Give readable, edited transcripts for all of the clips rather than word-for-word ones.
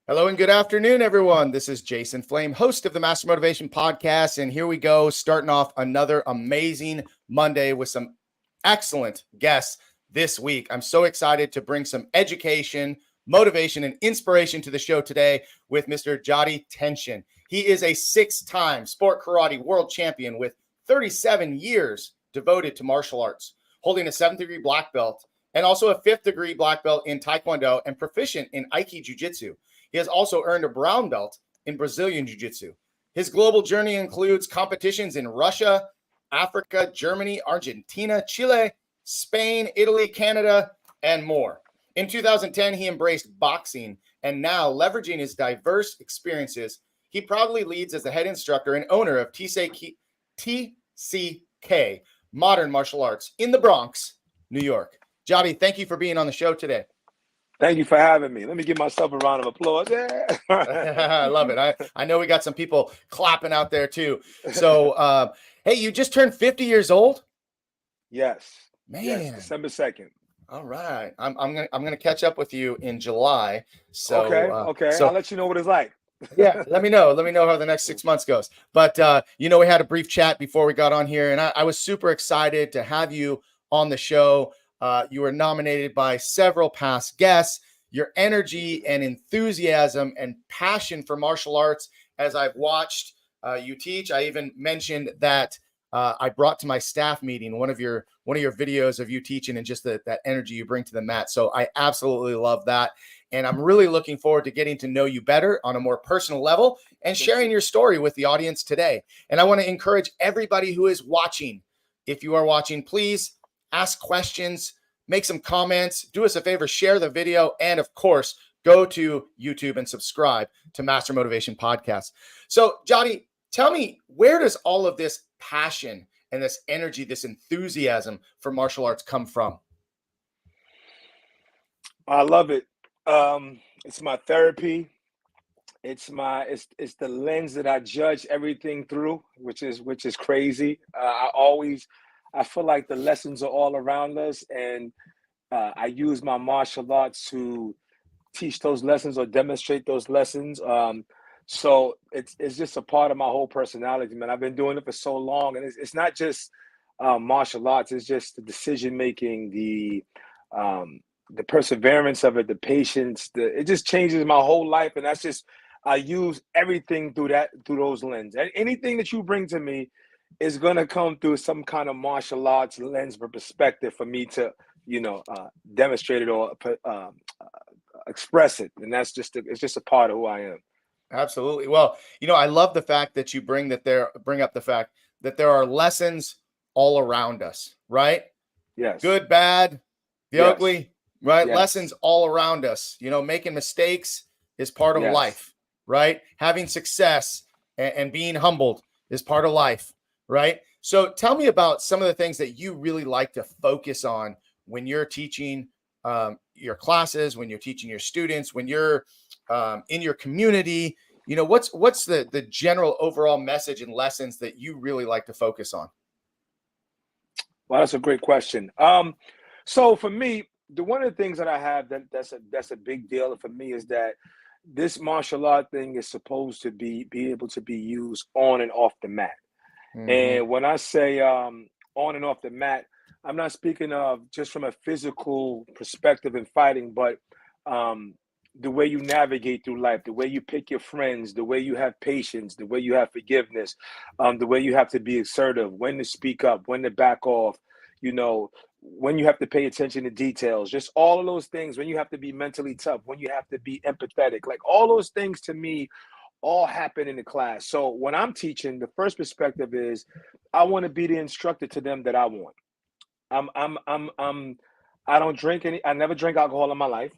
Hello and good afternoon, everyone. This is Jason Flame, host of the Master Motivation Podcast. And here we go, starting off another amazing Monday with some excellent guests this week. I'm so excited to bring some education, motivation, and inspiration to the show today with Mr. Tention. He is a six-time sport karate world champion with 37 years devoted to martial arts, holding a 7th-degree black belt and also a 5th-degree black belt in Taekwondo and proficient in Aki Jujitsu. He has also earned a brown belt in Brazilian Jiu-Jitsu. His global journey includes competitions in Russia, Africa, Germany, Argentina, Chile, Spain, Italy, Canada, and more. In 2010, he embraced boxing, and now, leveraging his diverse experiences, he proudly leads as the head instructor and owner of TCK Modern Martial Arts in the Bronx, New York. Jadi, thank you for being on the show today. Thank you for having me. Let me give myself a round of applause. Yeah. I love it. I know we got some people clapping out there too. So, hey, you just turned 50 years old? Yes. Man. Yes, December 2nd. All right. I'm gonna catch up with you in July. So okay. I'll let you know what it's like. Yeah, let me know. Let me know how the next 6 months goes. But we had a brief chat before we got on here, and I was super excited to have you on the show. You were nominated by several past guests. Your energy and enthusiasm and passion for martial arts, as I've watched you teach. I even mentioned that I brought to my staff meeting one of your videos of you teaching and just that energy you bring to the mat. So I absolutely love that. And I'm really looking forward to getting to know you better on a more personal level and sharing your story with the audience today. And I want to encourage everybody who is watching, if you are watching, please ask questions, make some comments, do us a favor, share the video, and of course, go to YouTube and subscribe to Master Motivation Podcast. So, Jadi, tell me, where does all of this passion and this energy, this enthusiasm for martial arts come from? I love it. It's my therapy. It's the lens that I judge everything through, which is crazy. I feel like the lessons are all around us, and I use my martial arts to teach those lessons or demonstrate those lessons. So it's just a part of my whole personality, man. I've been doing it for so long, and it's not just martial arts. It's just the decision making, the perseverance of it, the patience. It just changes my whole life, and I use everything through those lenses. Anything that you bring to me is gonna come through some kind of martial arts lens or perspective for me to, demonstrate it or express it, and it's just a part of who I am. Absolutely. Well, I love the fact that you bring up the fact that there are lessons all around us, right? Yes. Good, bad, the ugly, right? Yes. Lessons all around us. Making mistakes is part of life, right? Having success and being humbled is part of life, right? So tell me about some of the things that you really like to focus on when you're teaching your classes, when you're teaching your students, when you're in your community. What's the general overall message and lessons that you really like to focus on? Well, that's a great question. So for me, one of the things that I have that's a big deal for me is that this martial art thing is supposed to be able to be used on and off the mat. Mm-hmm. And when I say on and off the mat, I'm not speaking of just from a physical perspective in fighting, but the way you navigate through life, the way you pick your friends, the way you have patience, the way you have forgiveness, the way you have to be assertive, when to speak up, when to back off, when you have to pay attention to details, just all of those things, when you have to be mentally tough, when you have to be empathetic, like all those things to me all happen in the class. So when I'm teaching, the first perspective is I want to be the instructor to them that I want. I don't drink I never drank alcohol in my life.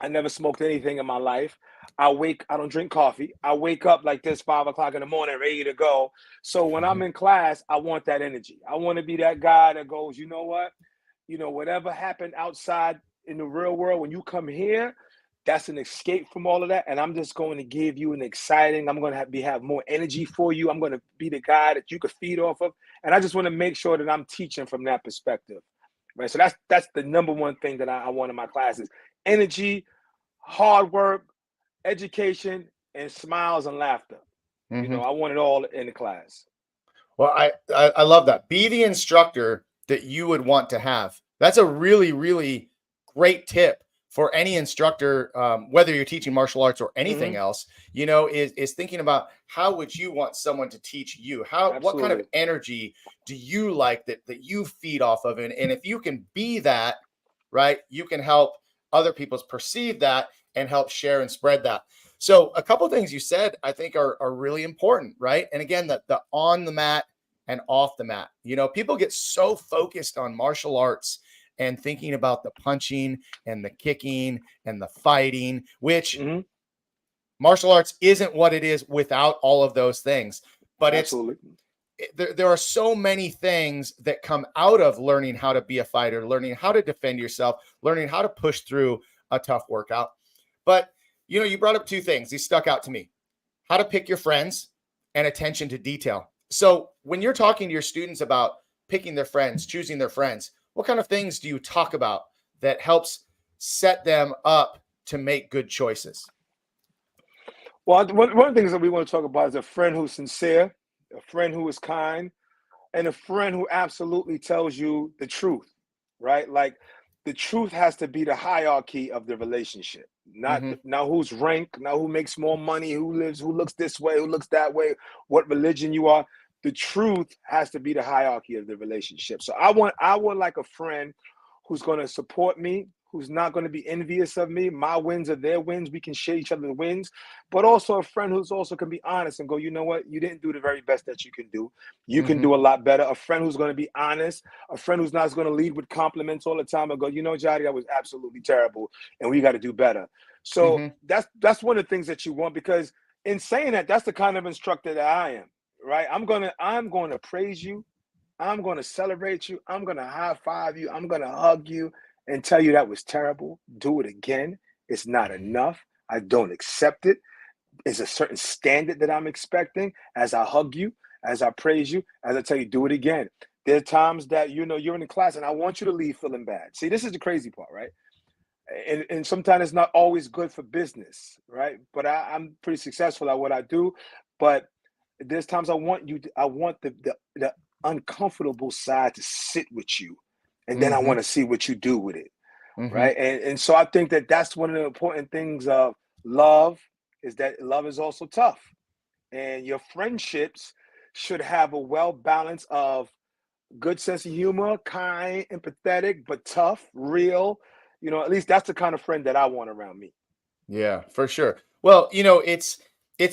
I never smoked anything in my life. I don't drink coffee. I wake up like this 5 o'clock in the morning, ready to go. So when I'm in class, I want that energy. I want to be that guy that goes, you know what? Whatever happened outside in the real world, when you come here, that's an escape from all of that. And I'm just going to give you I'm going to have more energy for you. I'm going to be the guy that you could feed off of. And I just want to make sure that I'm teaching from that perspective. Right. So that's the number one thing that I want in my classes. Energy, hard work, education, and smiles and laughter. You Mhm. know, I want it all in the class. Well, I love that. Be the instructor that you would want to have. That's a really, really great tip for any instructor, whether you're teaching martial arts or anything Hmm. else. Is thinking about how would you want someone to teach you? What kind of Absolutely. energy do you like that you feed off of? And if you can be that, right, you can help other people perceive that and help share and spread that. So a couple of things you said I think are really important, right? And again, the on the mat and off the mat. People get so focused on martial arts and thinking about the punching and the kicking and the fighting, which Hmm. martial arts isn't what it is without all of those things. But Absolutely. there are so many things that come out of learning how to be a fighter, learning how to defend yourself, learning how to push through a tough workout. But you brought up two things. These stuck out to me: how to pick your friends and attention to detail. So when you're talking to your students about picking their friends, choosing their friends, what kind of things do you talk about that helps set them up to make good choices? Well, one of the things that we want to talk about is a friend who's sincere, a friend who is kind, and a friend who absolutely tells you the truth, right? Like the truth has to be the hierarchy of the relationship. Not Mm-hmm. now who's rank, now who makes more money, who looks this way, who looks that way, what religion you are. The truth has to be the hierarchy of the relationship. So I want like a friend who's going to support me, who's not going to be envious of me. My wins are their wins. We can share each other's wins, but also a friend who's also can be honest and go, you know what, you didn't do the very best that you can do. You can Mm-hmm. do a lot better. A friend who's going to be honest, a friend who's not going to lead with compliments all the time and go, you know, Jody, that was absolutely terrible, and we got to do better. So Mm-hmm. that's one of the things that you want, because in saying that, that's the kind of instructor that I am. Right? I'm gonna praise you. I'm gonna celebrate you. I'm gonna high five you. I'm gonna hug you and tell you that was terrible. Do it again. It's not enough. I don't accept it. Is a certain standard that I'm expecting as I hug you, as I praise you, as I tell you, do it again. There are times that you're in the class and I want you to leave feeling bad. See, this is the crazy part, right? And sometimes it's not always good for business, right? But I'm pretty successful at what I do. But there's times I want the uncomfortable side to sit with you, and then I Mm-hmm. want to see what you do with it, Mm-hmm. right? And so I think that that's one of the important things of love, is that love is also tough, and your friendships should have a well balance of good sense of humor, kind, empathetic, but tough, real. At least that's the kind of friend that I want around me. Yeah, for sure. Well, it's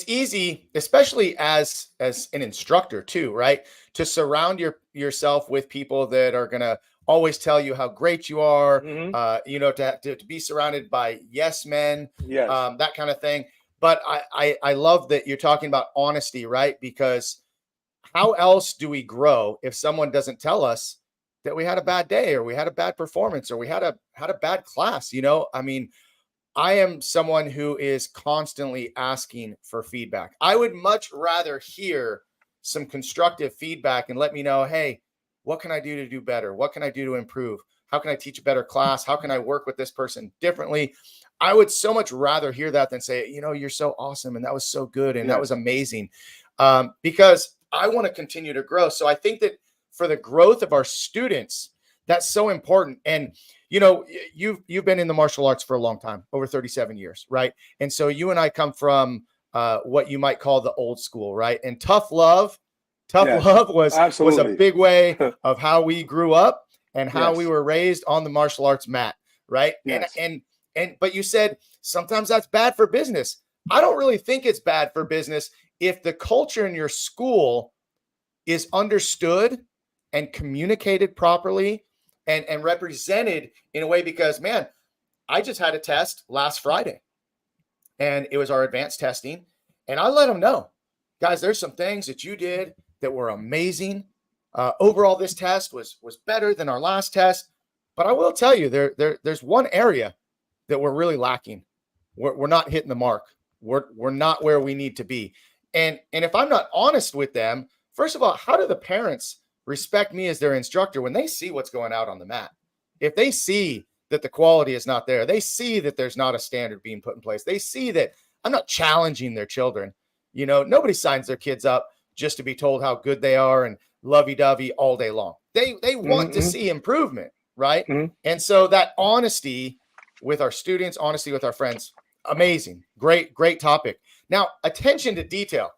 easy, especially as an instructor too, right? To surround yourself with people that are gonna always tell you how great you are. Hmm. To be surrounded by yes men, Yes. that kind of thing. But I love that you're talking about honesty, right? Because how else do we grow if someone doesn't tell us that we had a bad day or we had a bad performance or we had a bad class? I mean, I am someone who is constantly asking for feedback. I would much rather hear some constructive feedback and let me know, hey, what can I do to do better? What can I do to improve? How can I teach a better class? How can I work with this person differently? I would so much rather hear that than say, you're so awesome and that was so good and that was Yes. amazing, because I want to continue to grow. So I think that for the growth of our students, that's so important. And you've been in the martial arts for a long time, over 37 years, right? And so you and I come from what you might call the old school, right? And tough Yes. love was a Absolutely. big way of how we grew up and how we Yes. were raised on the martial arts mat, right? and Yes. and and but you said sometimes that's bad for business. I don't really think it's bad for business if the culture in your school is understood and communicated properly and represented in a way. Because man, I just had a test last Friday and it was our advanced testing, and I let them know, guys, there's some things that you did that were amazing. Overall, this test was better than our last test, but I will tell you there's one area that we're really lacking. We're not hitting the mark. We're not where we need to be. And if I'm not honest with them, first of all, how do the parents respect me as their instructor when they see what's going out on the mat? If they see that the quality is not there, they see that there's not a standard being put in place, they see that I'm not challenging their children. You know, nobody signs their kids up just to be told how good they are and lovey-dovey all day long. They want to see improvement, right? And so that honesty with our students, honesty with our friends, amazing. Great topic. Now, attention to detail.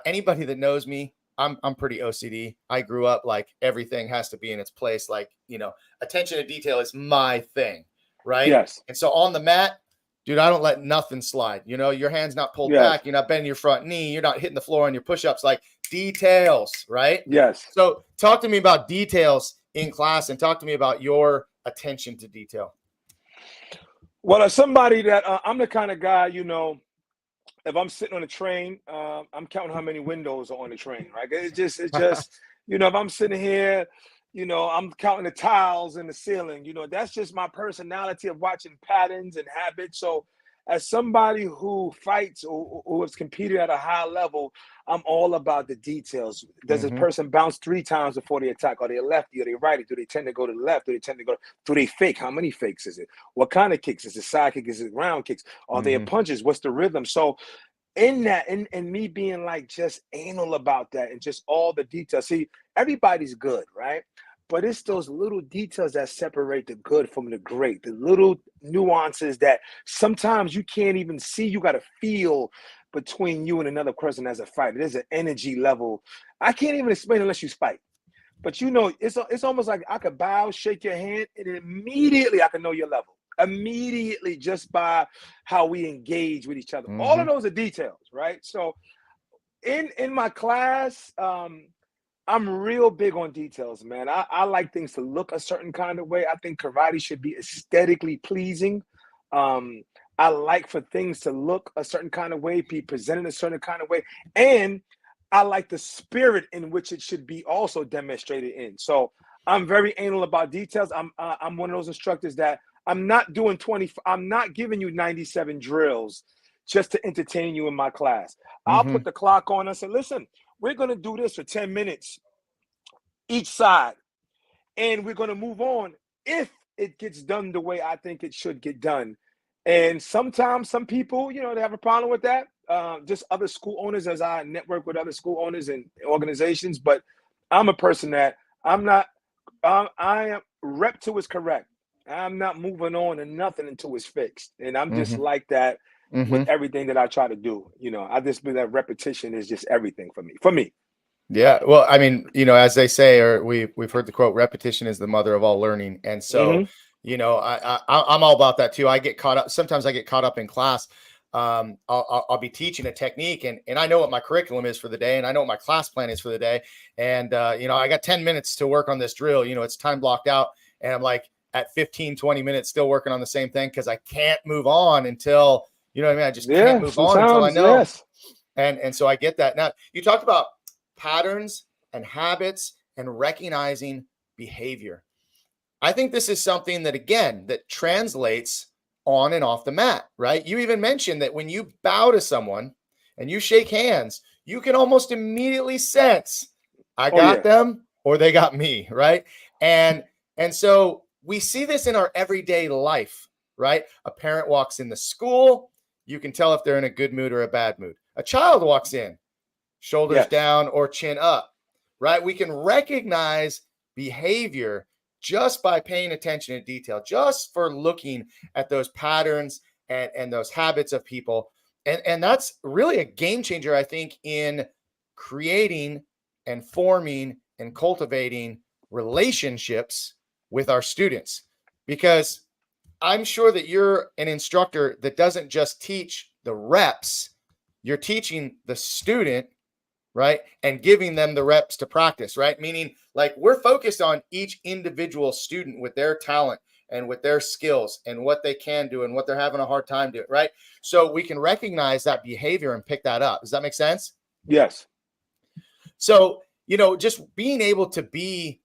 Anybody that knows me, I'm pretty OCD. I grew up like everything has to be in its place. Like, you know, attention to detail is my thing, right? Yes. And so on the mat, dude, I don't let nothing slide. You know, your hand's not pulled back. You're not bending your front knee. You're not hitting the floor on your push-ups. Like details, right? Yes. So talk to me about details in class and talk to me about your attention to detail. Well, as somebody that I'm the kind of guy, you know, if I'm sitting on a train, I'm counting how many windows are on the train, right? It's just, you know, if I'm sitting here, you know, I'm counting the tiles in the ceiling. You know, that's just my personality of watching patterns and habits. So as somebody who fights or who has competed at a high level, I'm all about the details. Does this person bounce 3 times before they attack? Are they lefty? Are they righty? Do they tend to go to the left? Do they tend to go? Do they fake? How many fakes is it? What kind of kicks? Is it side kick? Is it round kicks? Are they punches? What's the rhythm? So in that, and me being like just anal about that and just all the details. See, everybody's good, right? But it's those little details that separate the good from the great, the little nuances that sometimes you can't even see. You got to feel between you and another person as a fighter. There's an energy level. I can't even explain unless you fight. But you know, it's almost like I could bow, shake your hand, and immediately I can know your level. Immediately, just by how we engage with each other. All of those are details, right? So in my class, I'm real big on details, man. I like things to look a certain kind of way. I think karate should be aesthetically pleasing. I like for things to look a certain kind of way, be presented a certain kind of way. And I like the spirit in which it should be also demonstrated in. So I'm very anal about details. I'm one of those instructors that I'm not doing 20. I'm not giving you 97 drills just to entertain you in my class. I'll put the clock on and say, listen, we're going to do this for 10 minutes each side, and we're going to move on if it gets done the way I think it should get done. And sometimes some people, you know, they have a problem with that. Just other school owners, as I network with other school owners and organizations. But I'm a person that I'm not, I am rep to is correct. I'm not moving on to nothing until it's fixed. And I'm just like that with everything that I try to do. You know, I just believe that repetition is just everything for me. Yeah. Well, I mean, you know, as they say, or we've heard the quote, repetition is the mother of all learning. And so, you know, I'm all about that too. I get caught up. Sometimes I get caught up in class. I'll be teaching a technique and I know what my curriculum is for the day and I know what my class plan is for the day. And, you know, I got 10 minutes to work on this drill, you know, it's time blocked out. And I'm like at 15, 20 minutes still working on the same thing because I can't move on until, you know what I mean? I just can't move on until I know. Yes. And so I get that. Now, you talked about patterns and habits and recognizing behavior. I think this is something that, again, that translates on and off the mat, right? You even mentioned that when you bow to someone and you shake hands, you can almost immediately sense I got them or they got me, right? And so we see this in our everyday life, right? A parent walks in the school, you can tell if they're in a good mood or a bad mood. A child walks in, shoulders down or chin up, right? We can recognize behavior just by paying attention to detail, just for looking at those patterns and those habits of people. And that's really a game changer, I think, in creating and forming and cultivating relationships with our students. Because I'm sure that you're an instructor that doesn't just teach the reps, you're teaching the student, right? And giving them the reps to practice, right? Meaning like we're focused on each individual student with their talent and with their skills and what they can do and what they're having a hard time doing, right? So we can recognize that behavior and pick that up. Does that make sense? Yes. So, you know, just being able to be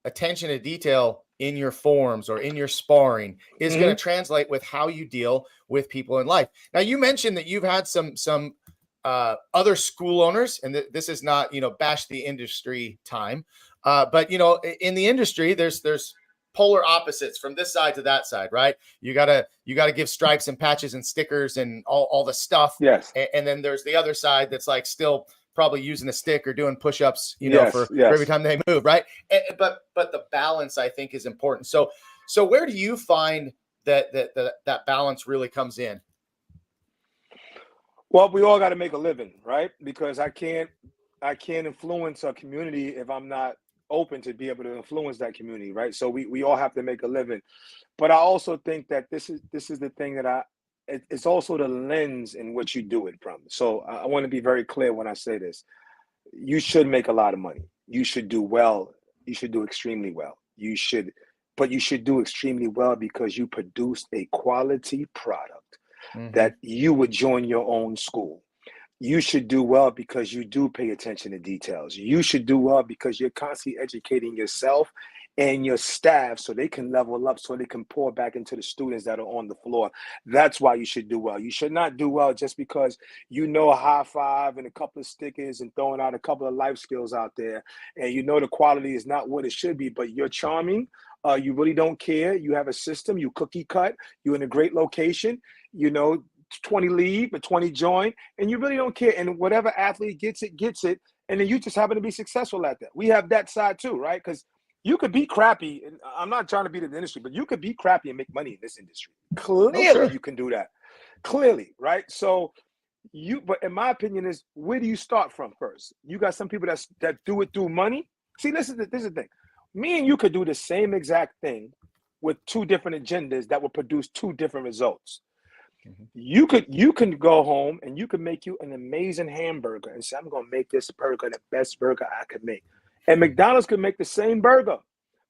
attention to detail in your forms or in your sparring is going to translate with how you deal with people in life. Now, you mentioned that you've had some other school owners, and this is not, you know, bash the industry time, but, you know, in the industry, there's polar opposites from this side to that side, right? You gotta give stripes and patches and stickers and all the stuff. Yes. And then there's the other side that's like still probably using a stick or doing push-ups, for every time they move, right? But the balance, I think, is important. So where do you find that balance really comes in? Well, we all got to make a living, right? Because I can't influence a community if I'm not open to be able to influence that community, right? So we all have to make a living. But I also think that this is the thing that it's also the lens in which you do it from. So I want to be very clear when I say this. You should make a lot of money. You should do well. You should do extremely well. But you should do extremely well because you produced a quality product that you would join your own school. You should do well because you do pay attention to details. You should do well because you're constantly educating yourself and your staff so they can level up, so they can pour back into the students that are on the floor. That's why you should do well. You should not do well just because you know a high five and a couple of stickers and throwing out a couple of life skills out there, and you know the quality is not what it should be, but you're charming. You really don't care. You have a system. You cookie cut. You're in a great location. 20 leave, but 20 join, and you really don't care. And whatever athlete gets it. And then you just happen to be successful at that. We have that side too, right? Because you could be crappy, and I'm not trying to be the industry, but you could be crappy and make money in this industry. Clearly, you can do that. Clearly, right? So but in my opinion, is where do you start from first? You got some people that do it through money. See, this is the thing. Me and you could do the same exact thing with two different agendas that will produce two different results. You can go home and you can make you an amazing hamburger and say, I'm going to make this burger the best burger I could make. And McDonald's could make the same burger.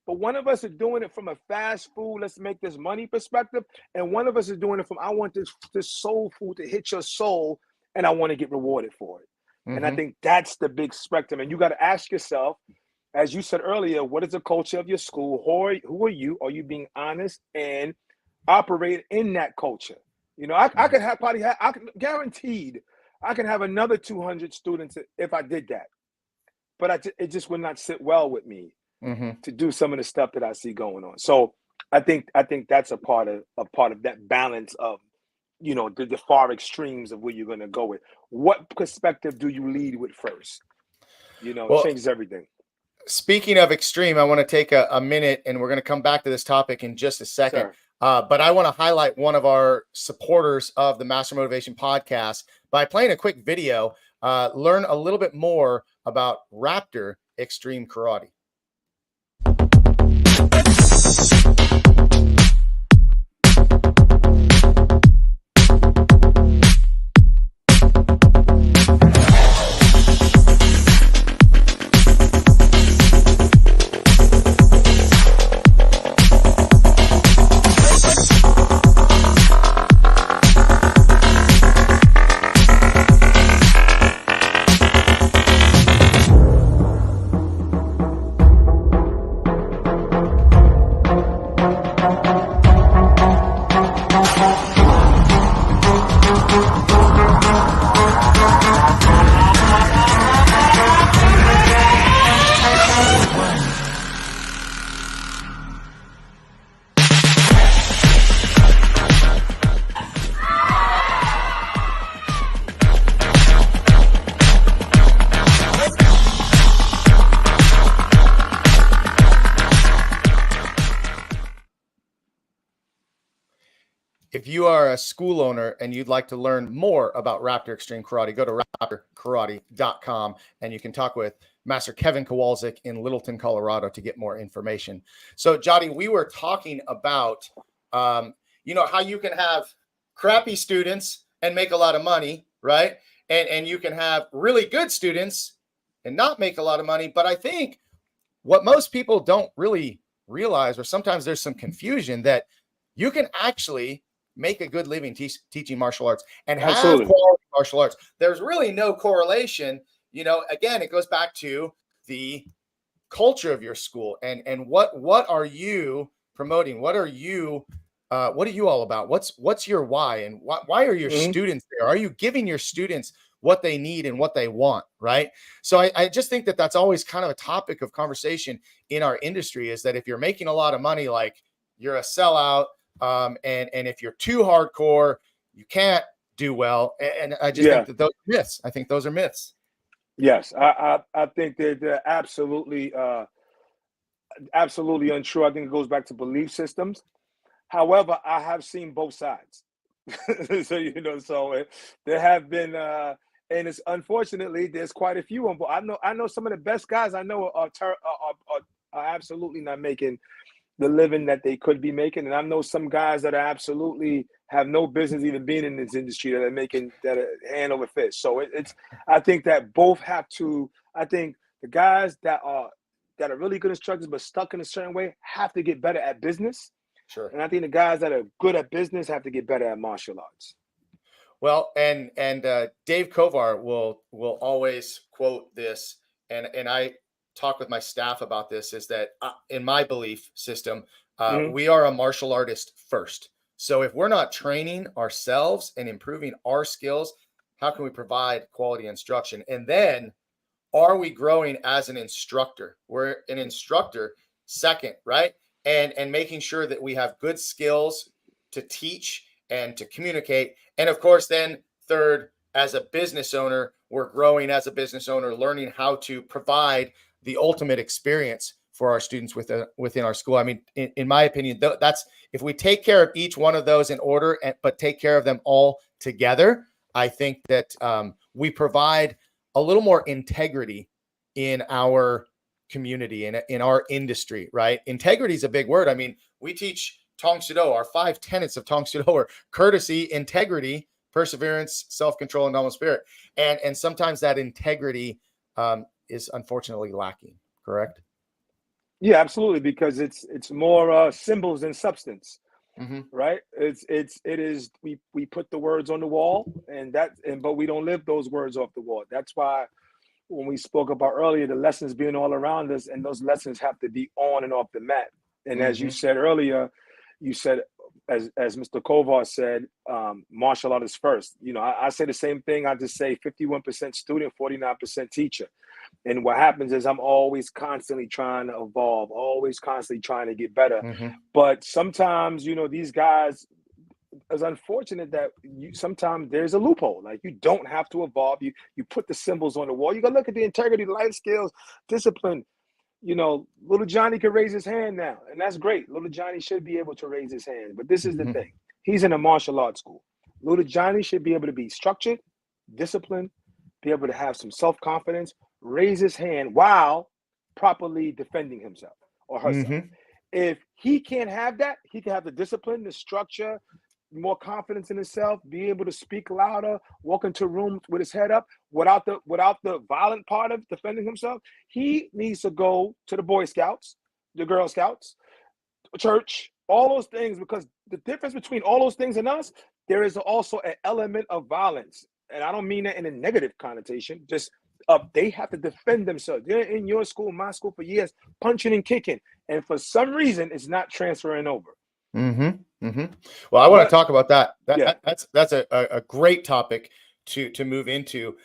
But one of us is doing it from a fast food, let's make this money perspective. And one of us is doing it from, I want this soul food to hit your soul and I want to get rewarded for it. And I think that's the big spectrum. And you got to ask yourself, as you said earlier, what is the culture of your school? Who are you? Are you being honest and operate in that culture? I could have guaranteed I can have another 200 students if I did that, but it just would not sit well with me to do some of the stuff that I see going on. So I think that's a part of that balance of, the far extremes of where you're going to go with. What perspective do you lead with first? It changes everything. Speaking of extreme, I want to take a minute, and we're going to come back to this topic in just a second. Sure. But I want to highlight one of our supporters of the Master Motivation podcast by playing a quick video. Learn a little bit more about Raptor Extreme Karate. If you are a school owner and you'd like to learn more about Raptor Extreme Karate, go to raptorkarate.com and you can talk with Master Kevin Kowalczyk in Littleton, Colorado to get more information. So, Jody, we were talking about, how you can have crappy students and make a lot of money, right? And you can have really good students and not make a lot of money. But I think what most people don't really realize, or sometimes there's some confusion, that you can actually make a good living teaching martial arts and have quality martial arts. There's really no correlation. Again, it goes back to the culture of your school and what are you promoting? What are you all about? What's your why? And why are your students there? Are you giving your students what they need and what they want, right? So I just think that that's always kind of a topic of conversation in our industry, is that if you're making a lot of money, like, you're a sellout, and if you're too hardcore, you can't do well. And I just think that those are myths. I think those are myths. Yes, I think that they're absolutely absolutely untrue. I think it goes back to belief systems. However, I have seen both sides. So there have been, and it's unfortunately there's quite a few on. But I know some of the best guys I know are absolutely not making the living that they could be making, and I know some guys that are absolutely have no business even being in this industry that are making that are hand over fist. So it's I think that both have to. I think the guys that are really good instructors but stuck in a certain way have to get better at business. Sure. And I think the guys that are good at business have to get better at martial arts. Well, and Dave Kovar will always quote this, and I talk with my staff about this, is that in my belief system, we are a martial artist first. So if we're not training ourselves and improving our skills, how can we provide quality instruction? And then, are we growing as an instructor? We're an instructor second, right? And making sure that we have good skills to teach and to communicate. And of course, then third, as a business owner, we're growing as a business owner, learning how to provide the ultimate experience for our students within our school. I mean, in my opinion, that's, if we take care of each one of those in order, but take care of them all together, I think that we provide a little more integrity in our community and in our industry, right? Integrity is a big word. I mean, we teach Tong Soo-Do. Our 5 tenets of Tong Soo-Do are courtesy, integrity, perseverance, self-control, and noble spirit. And sometimes that integrity is unfortunately lacking. Correct? Yeah, absolutely, because it's more symbols than substance, right? It is we put the words on the wall, but we don't live those words off the wall. That's why when we spoke about earlier, the lessons being all around us, and those lessons have to be on and off the mat. And as you said earlier, you said, as Mr. Kovar said, martial art is first. I say the same thing. I just say 51% student, 49% teacher. And what happens is I'm always constantly trying to evolve, always constantly trying to get better. But sometimes, these guys, it's unfortunate that sometimes there's a loophole. Like, you don't have to evolve. You put the symbols on the wall. You go look at the integrity, life skills, discipline. Little Johnny can raise his hand now, and that's great. Little Johnny should be able to raise his hand. But this is the thing. He's in a martial arts school. Little Johnny should be able to be structured, disciplined, be able to have some self-confidence, raise his hand while properly defending himself or herself. If he can't have that, he can have the discipline, the structure, more confidence in himself, be able to speak louder, walk into a room with his head up without the violent part of defending himself. He needs to go to the Boy Scouts, the Girl Scouts, church, all those things, because the difference between all those things and us, there is also an element of violence. And I don't mean that in a negative connotation, just they have to defend themselves. They're in your school, my school for years, punching and kicking. And for some reason, it's not transferring over. Well, I want to talk about that. That's a great topic to move into.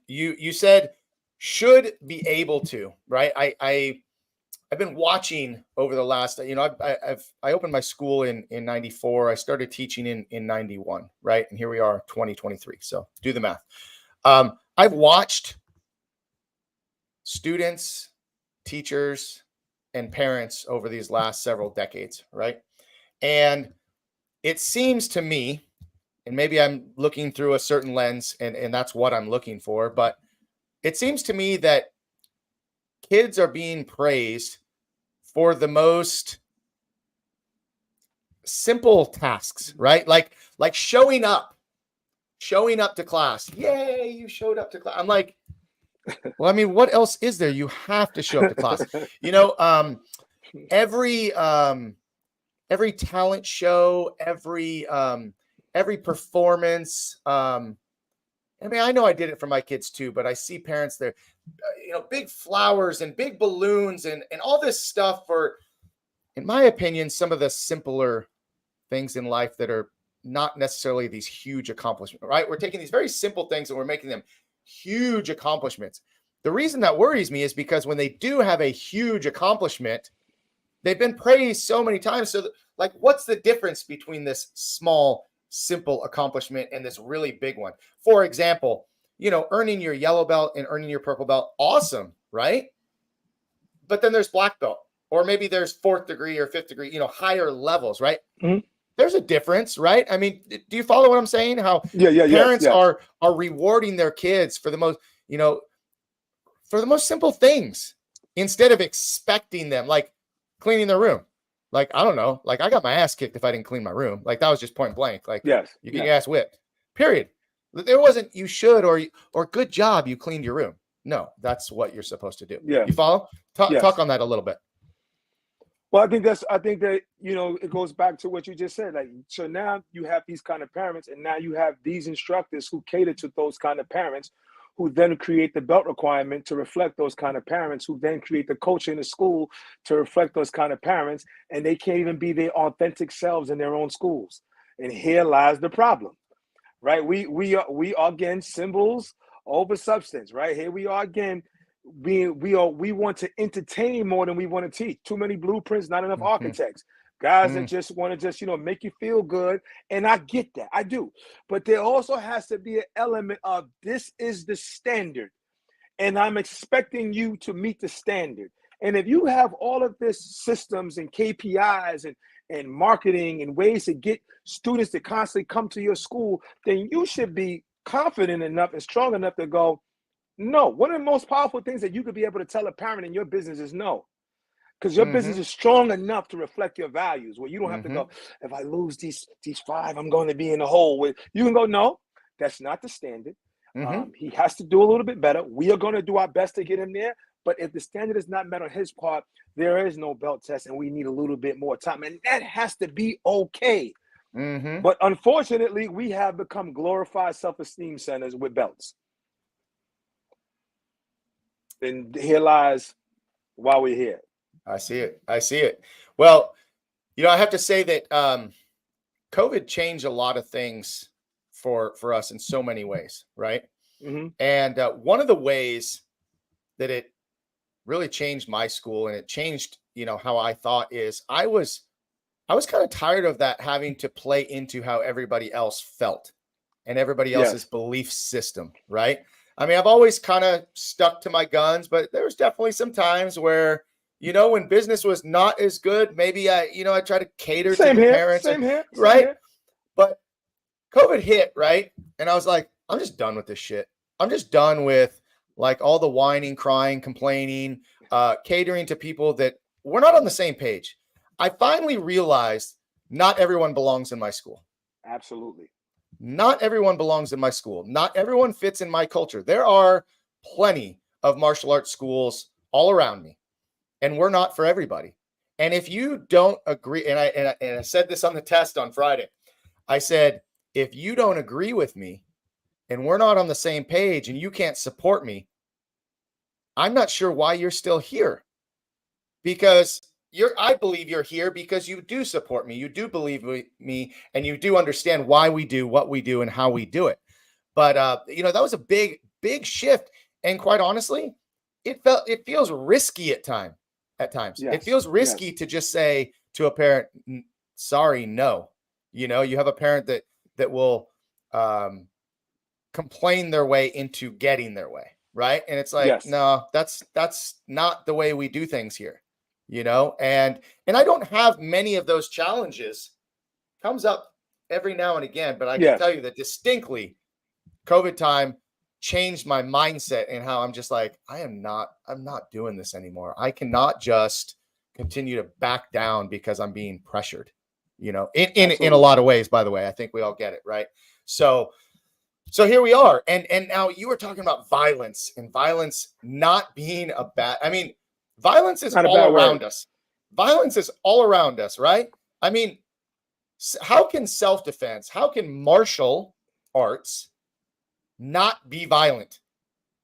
You said should be able to, right? I've been watching over the last, I opened my school in 94. I started teaching in 91, right? And here we are, 2023. So do the math. I've watched students, teachers, and parents over these last several decades, right? And it seems to me, and maybe I'm looking through a certain lens and that's what I'm looking for, but it seems to me that kids are being praised for the most simple tasks, right? Like showing up to class. Yay, you showed up to class. I'm like, well, I mean, what else is there? You have to show up to class. Every talent show, every performance. I mean, I know I did it for my kids too, but I see parents there, big flowers and big balloons and all this stuff for, in my opinion, some of the simpler things in life that are not necessarily these huge accomplishments, right? We're taking these very simple things and we're making them huge accomplishments. The reason that worries me is because when they do have a huge accomplishment, they've been praised so many times. So like, what's the difference between this small, simple accomplishment and this really big one? For example, earning your yellow belt and earning your purple belt, awesome, right? But then there's black belt, or maybe there's fourth degree or fifth degree, higher levels, right? Mm-hmm. There's a difference, right? I mean, do you follow what I'm saying? How parents yes. are rewarding their kids for the most, for the most simple things instead of expecting them, like cleaning their room. Like, I don't know, like I got my ass kicked if I didn't clean my room. Like that was just point blank. Like, you get your ass whipped, period. There wasn't you should or good job, you cleaned your room. No, that's what you're supposed to do. Yeah. You follow? Talk on that a little bit. Well, I think that it goes back to what you just said. Like, so now you have these kind of parents, and now you have these instructors who cater to those kind of parents, who then create the belt requirement to reflect those kind of parents, who then create the culture in the school to reflect those kind of parents, and they can't even be their authentic selves in their own schools. And here lies the problem, right? We are again symbols over substance, right? Here we are again. We want to entertain more than we want to teach. Too many blueprints, not enough architects. Guys that just want to make you feel good. And I get that. I do. But there also has to be an element of this is the standard. And I'm expecting you to meet the standard. And if you have all of this systems and KPIs and marketing and ways to get students to constantly come to your school, then you should be confident enough and strong enough to go, no. One of the most powerful things that you could be able to tell a parent in your business is no. Because your business is strong enough to reflect your values, where you don't have to go, if I lose these 5, I'm going to be in the hole. You can go, no, that's not the standard. He has to do a little bit better. We are going to do our best to get him there. But if the standard is not met on his part, there is no belt test, and we need a little bit more time. And that has to be okay. But unfortunately, we have become glorified self-esteem centers with belts. And here lies why we're here. I see it. Well, I have to say that COVID changed a lot of things for us in so many ways, right? And one of the ways that it really changed my school and it changed, how I thought is I was kind of tired of that having to play into how everybody else felt and everybody else's belief system, right? I mean, I've always kind of stuck to my guns, but there was definitely some times where, when business was not as good, maybe I try to cater to the parents. Same here. But COVID hit, right? And I was like, I'm just done with this shit. I'm just done with like all the whining, crying, complaining, catering to people that we're not on the same page. I finally realized not everyone belongs in my school. Absolutely. Not everyone belongs in my school. Not everyone fits in my culture. There are plenty of martial arts schools all around me, and we're not for everybody. And if you don't agree, and I said this on the test on Friday, I said, if you don't agree with me and we're not on the same page and you can't support me, I'm not sure why you're still here. Because I believe you're here because you do support me. You do believe me, and you do understand why we do what we do and how we do it. But that was a big shift. And quite honestly, it feels risky at times. Yes. It feels risky to just say to a parent, sorry, no. You have a parent that will complain their way into getting their way, right? And it's like, no, that's not the way we do things here. And I don't have many of those challenges. Comes up every now and again, but I can tell you that distinctly COVID time changed my mindset and how I'm just like, I'm not doing this anymore. I cannot just continue to back down because I'm being pressured, in a lot of ways, by the way. I think we all get it, right? So here we are. And now you were talking about violence and violence not being a bad, violence is all around us. Violence is all around us, right? I mean, how can self-defense, how can martial arts not be violent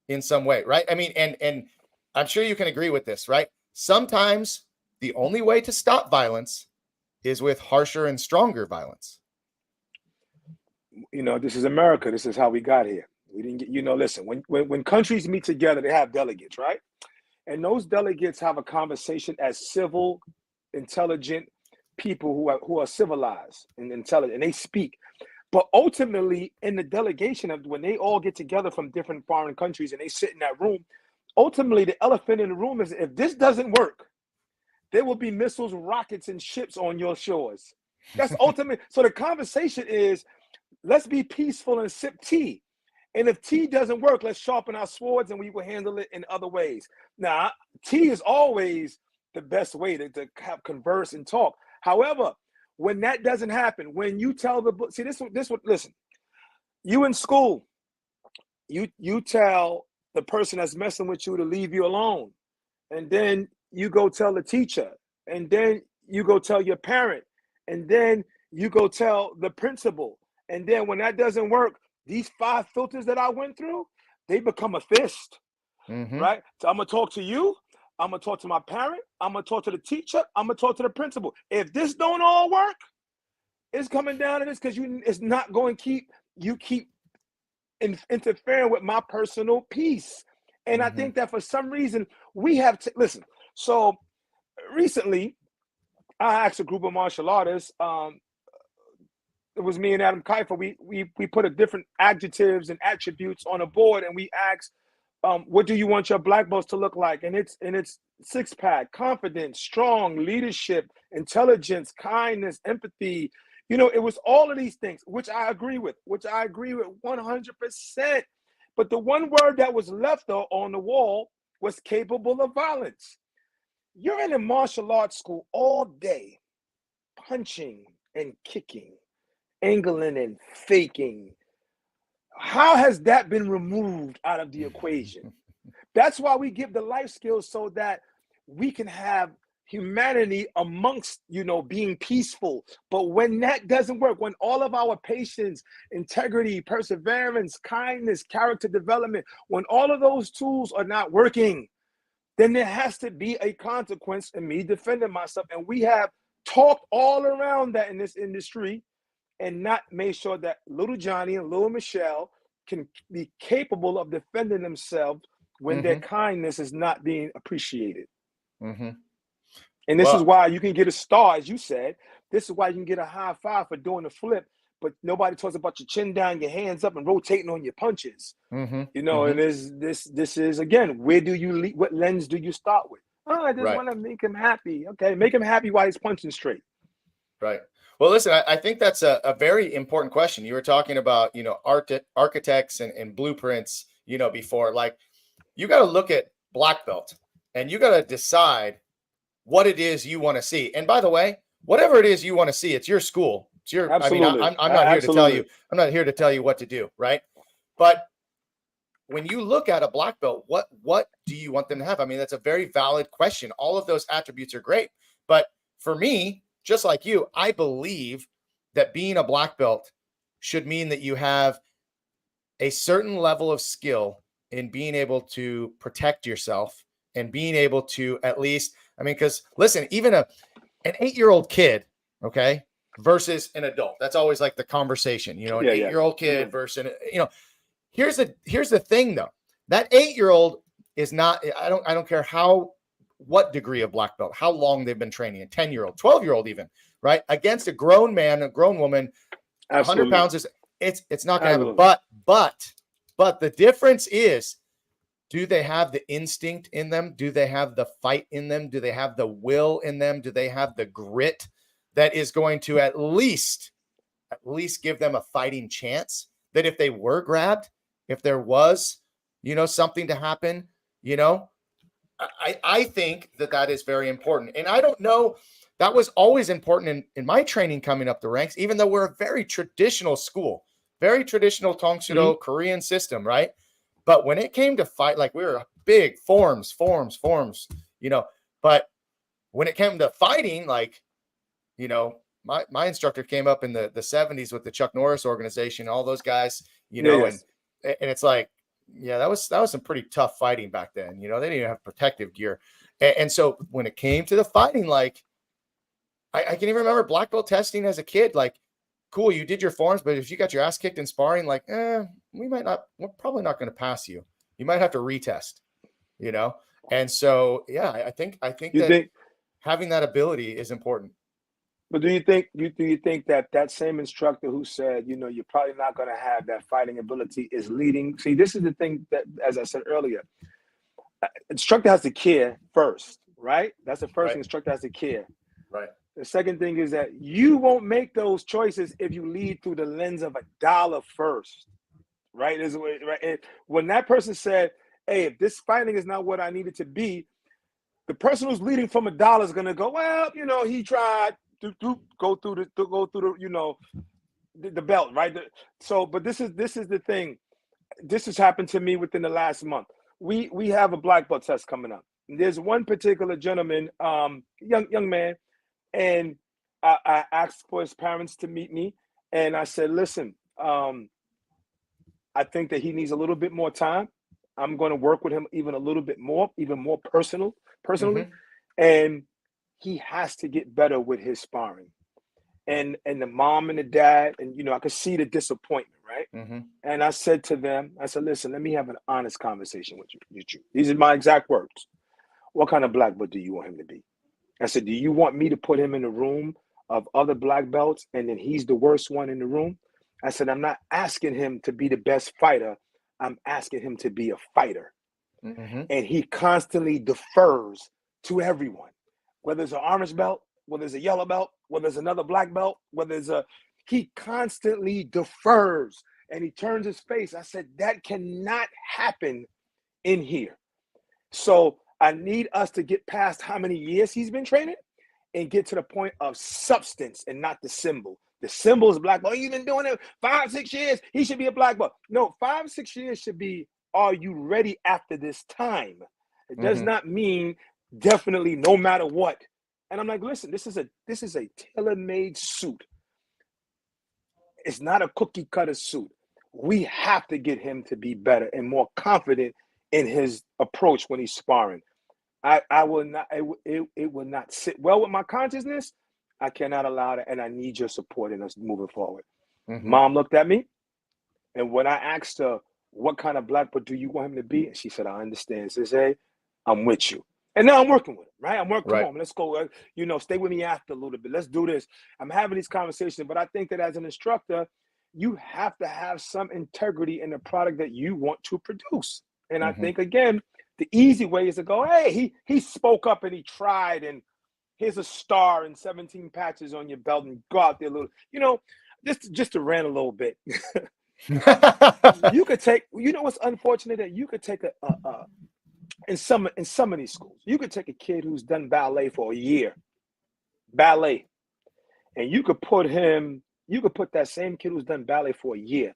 in some way, right? I mean, and I'm sure you can agree with this, right? Sometimes the only way to stop violence is with harsher and stronger violence. this is America. This is how we got here. We didn't get, listen, when countries meet together, they have delegates, right? And those delegates have a conversation as civil, intelligent people who are civilized and intelligent, and they speak. But ultimately, in the delegation of when they all get together from different foreign countries and they sit in that room, ultimately the elephant in the room is if this doesn't work, there will be missiles, rockets, and ships on your shores. That's ultimate. So the conversation is, let's be peaceful and sip tea. And if tea doesn't work, let's sharpen our swords and we will handle it in other ways. Now, tea is always the best way to have converse and talk. However, when that doesn't happen, when you tell listen, you in school, you tell the person that's messing with you to leave you alone. And then you go tell the teacher, and then you go tell your parent, and then you go tell the principal. And then when that doesn't work, these 5 filters that I went through, they become a fist, right? So I'm going to talk to you. I'm going to talk to my parent. I'm going to talk to the teacher. I'm going to talk to the principal. If this don't all work, it's coming down to this because it's not going to keep interfering with my personal peace. And I think that for some reason we have to listen. So recently, I asked a group of martial artists, it was me and Adam Kiefer. We put a different adjectives and attributes on a board, and we asked, what do you want your black belts to look like? And it's 6-pack, confidence, strong, leadership, intelligence, kindness, empathy. It was all of these things, which I agree with 100%. But the one word that was left though on the wall was capable of violence. You're in a martial arts school all day, punching and kicking, angling and faking. How has that been removed out of the equation? That's why we give the life skills so that we can have humanity amongst, being peaceful. But when that doesn't work, when all of our patience, integrity, perseverance, kindness, character development, when all of those tools are not working, then there has to be a consequence in me defending myself. And we have talked all around that in this industry and not made sure that little Johnny and little Michelle can be capable of defending themselves when their kindness is not being appreciated. And this is why you can get a star, as you said. This is why you can get a high five for doing a flip, but nobody talks about your chin down, your hands up, and rotating on your punches. And this is, again, where do you lead? What lens do you start with? I just want to make him happy. Okay, make him happy while he's punching straight. Right. Well, listen, I think that's a very important question. You were talking about, architects and blueprints, before. Like, you got to look at black belt and you got to decide what it is you want to see. And by the way, whatever it is you want to see, it's your school. It's your, Absolutely. I mean, I'm not here to tell you, I'm not here to tell you what to do. Right. But when you look at a black belt, what do you want them to have? I mean, that's a very valid question. All of those attributes are great. But for me, just like you, I believe that being a black belt should mean that you have a certain level of skill in being able to protect yourself and being able to at least, because listen, even an 8-year-old kid, okay, versus an adult, that's always like the conversation, an 8-year-old kid versus, here's the thing though, that 8-year-old is not, I don't care what degree of black belt, how long they've been training, a 10-year-old, 12-year-old even, right? Against a grown man, a grown woman, 100 pounds is, it's not going to happen. But the difference is, do they have the instinct in them? Do they have the fight in them? Do they have the will in them? Do they have the grit that is going to at least give them a fighting chance? That if they were grabbed, if there was, something to happen, I think that is very important. And I don't know, that was always important in my training coming up the ranks, even though we're a very traditional school, very traditional Tongsudo Korean system, right? But when it came to fight, like we were big forms, but when it came to fighting, like, my instructor came up in the 70s with the Chuck Norris organization, all those guys, and it's like, that was some pretty tough fighting back then. They didn't even have protective gear. And so when it came to the fighting, like I can even remember black belt testing as a kid, like cool, you did your forms, but if you got your ass kicked in sparring, like, we're probably not going to pass you. You might have to retest, you know? And so, yeah, I think that having that ability is important. But do you think that same instructor who said, you know, you're probably not going to have that fighting ability is leading? See, this is the thing that, as I said earlier, instructor has to care first, right? That's the first thing. Instructor has to care. Right. The second thing is that you won't make those choices if you lead through the lens of $1 first, right? Right. When that person said, hey, if this fighting is not what I need it to be, the person who's leading from $1 is going to go, well, you know, he tried to go through the, you know, the belt, right? But this is the thing. This has happened to me within the last month. We have a black belt test coming up. There's one particular gentleman, young man, and I asked for his parents to meet me, and I said, listen, I think that he needs a little bit more time. I'm going to work with him even a little bit more, even more personally, and he has to get better with his sparring. And the mom and the dad, and you know, I could see the disappointment, right? And I said to them, I said, listen, let me have an honest conversation with you. These are my exact words. What kind of black belt do you want him to be? I said, do you want me to put him in a room of other black belts and then he's the worst one in the room? I said, I'm not asking him to be the best fighter. I'm asking him to be a fighter. And he constantly defers to everyone, whether it's an orange belt, whether it's a yellow belt, whether it's another black belt, he constantly defers and he turns his face. I said, that cannot happen in here. So I need us to get past how many years he's been training and get to the point of substance and not the symbol. The symbol is black belt. He's been doing it 5-6 years. He should be a black belt. No, 5-6 years should be, are you ready after this time? It does not mean definitely no matter what. And I'm like, listen, this is a tailor-made suit. It's not a cookie cutter suit. We have to get him to be better and more confident in his approach when he's sparring. I will not, it will not sit well with my consciousness. I cannot allow that, and I need your support in us moving forward. Mom looked at me, and when I asked her, what kind of black belt do you want him to be? And she said, I understand. She said, hey, I'm with you. And now I'm working with him, right? I'm working, come on, let's go, you know, stay with me after a little bit. Let's do this. I'm having these conversations, but I think that as an instructor, you have to have some integrity in the product that you want to produce. And I think, again, the easy way is to go, hey, he spoke up and he tried, and here's a star and 17 patches on your belt, and go out there a little, you know, just to rant a little bit. You could take, you know what's unfortunate, that you could take in some of these schools, you could take a kid who's done ballet for a year, and you could put that same kid who's done ballet for a year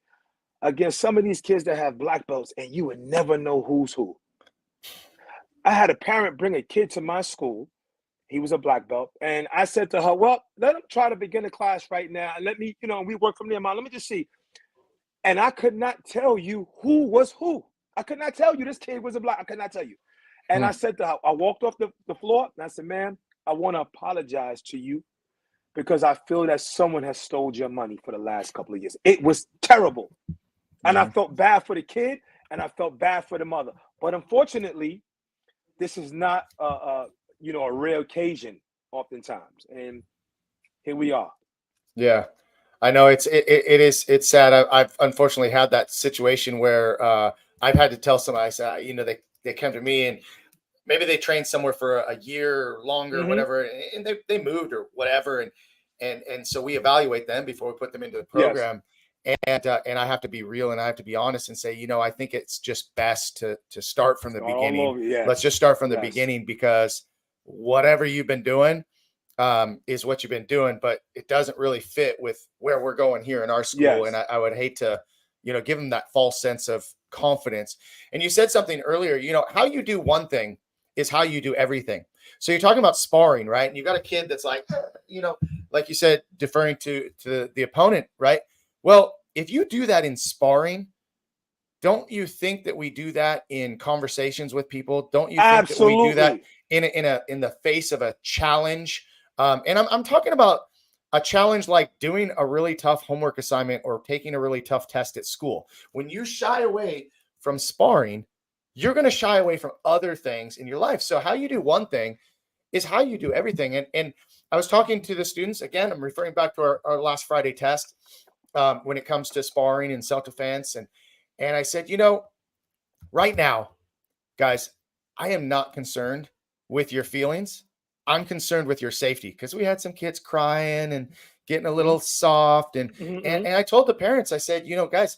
against some of these kids that have black belts, and you would never know who's who. I had a parent bring a kid to my school. He was a black belt. And I said to her, well, let him try to begin a class right now. And let me, you know, we work from there, Mom. Let me just see. And I could not tell you who was who. I could not tell you this kid was a black. I could not tell you. And I said to her, I walked off the floor and I said, ma'am, I want to apologize to you because I feel that someone has stole your money for the last couple of years. It was terrible. And I felt bad for the kid and I felt bad for the mother. But unfortunately, this is not you know, a rare occasion oftentimes. And here we are. Yeah. I know it's sad. I've unfortunately had that situation where I've had to tell somebody, I said, you know, they come to me and maybe they trained somewhere for a year or longer, or whatever, and they moved or whatever. And so we evaluate them before we put them into the program. And I have to be real and I have to be honest and say, you know, I think it's just best to start from the beginning. Let's just start from the beginning, because whatever you've been doing is what you've been doing, but it doesn't really fit with where we're going here in our school. And I would hate to, you know, give them that false sense of confidence. And you said something earlier, you know, how you do one thing is how you do everything. So you're talking about sparring, right? And you got a kid that's like, you know, like you said, deferring to the opponent, right? Well, if you do that in sparring, don't you think that we do that in conversations with people? Don't you think that we do that in the face of a challenge? And I'm talking about a challenge like doing a really tough homework assignment or taking a really tough test at school. When you shy away from sparring, you're going to shy away from other things in your life. So how you do one thing is how you do everything. And I was talking to the students again. I'm referring back to our last Friday test when it comes to sparring and self-defense. And I said, right now, guys, I am not concerned with your feelings. I'm concerned with your safety, because we had some kids crying and getting a little soft. And I told the parents, I said, guys,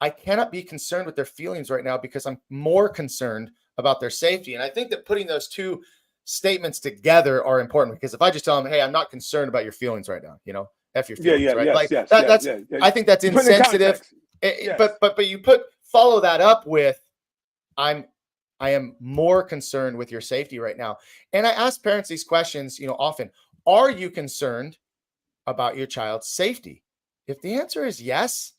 I cannot be concerned with their feelings right now because I'm more concerned about their safety. And I think that putting those two statements together are important, because if I just tell them, hey, I'm not concerned about your feelings right now, F your feelings, right? I think that's insensitive. But you follow that up with, I am more concerned with your safety right now. And I ask parents these questions, often. Are you concerned about your child's safety? If the answer is yes,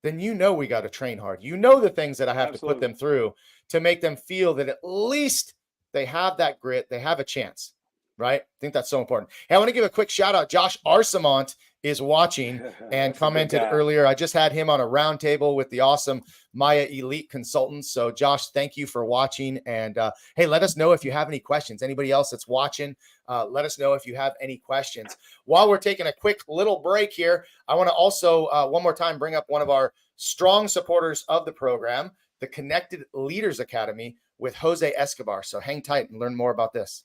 then we got to train hard. The things that I have to put them through to make them feel that at least they have that grit, they have a chance, right? I think that's so important. Hey, I want to give a quick shout out. Josh Arsamont is watching and commented earlier. I just had him on a roundtable with the awesome Maya Elite Consultants. So Josh, thank you for watching. And hey, let us know if you have any questions. Anybody else that's watching, let us know if you have any questions. While we're taking a quick little break here, I want to also one more time bring up one of our strong supporters of the program, the Connected Leaders Academy with Jose Escobar. So hang tight and learn more about this.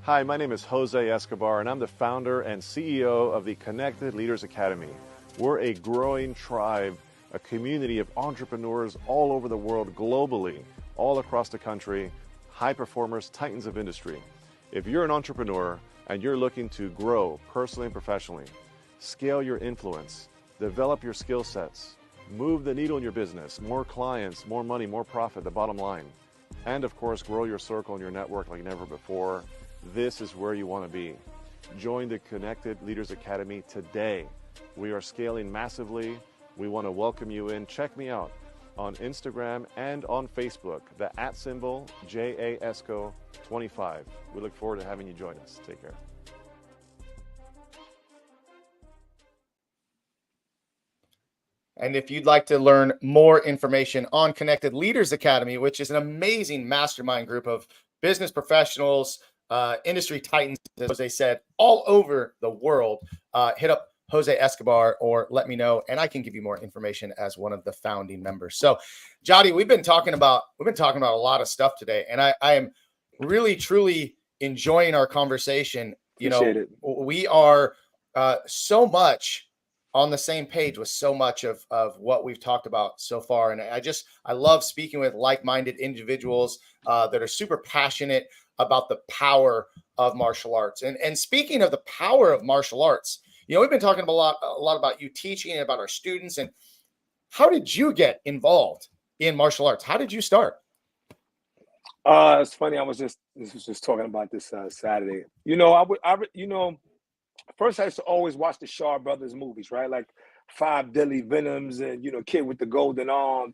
Hi, my name is Jose Escobar, and I'm the founder and CEO of the Connected Leaders Academy. We're a growing tribe, a community of entrepreneurs all over the world, globally, all across the country, high performers, titans of industry. If you're an entrepreneur and you're looking to grow personally and professionally, scale your influence, develop your skill sets, move the needle in your business, more clients, more money, more profit, the bottom line, and of course, grow your circle and your network like never before, this is where you want to be. Join the Connected Leaders Academy today. We are scaling massively. We want to welcome you in. Check me out on Instagram and on Facebook, the @ JASCO25. We look forward to having you join us. Take care. And if you'd like to learn more information on Connected Leaders Academy, which is an amazing mastermind group of business professionals, industry titans, as they said, all over the world, hit up Jose Escobar or let me know, and I can give you more information as one of the founding members. So, Jadi, we've been talking about a lot of stuff today, and I am really truly enjoying our conversation. Appreciate it. We are so much on the same page with so much of what we've talked about so far, and I love speaking with like-minded individuals that are super passionate about the power of martial arts. And speaking of the power of martial arts, we've been talking a lot about you teaching and about our students. And how did you get involved in martial arts? How did you start? It's funny. I was just talking about this Saturday. First I used to always watch the Shaw Brothers movies, right? Like Five Deadly Venoms and Kid with the Golden Arm.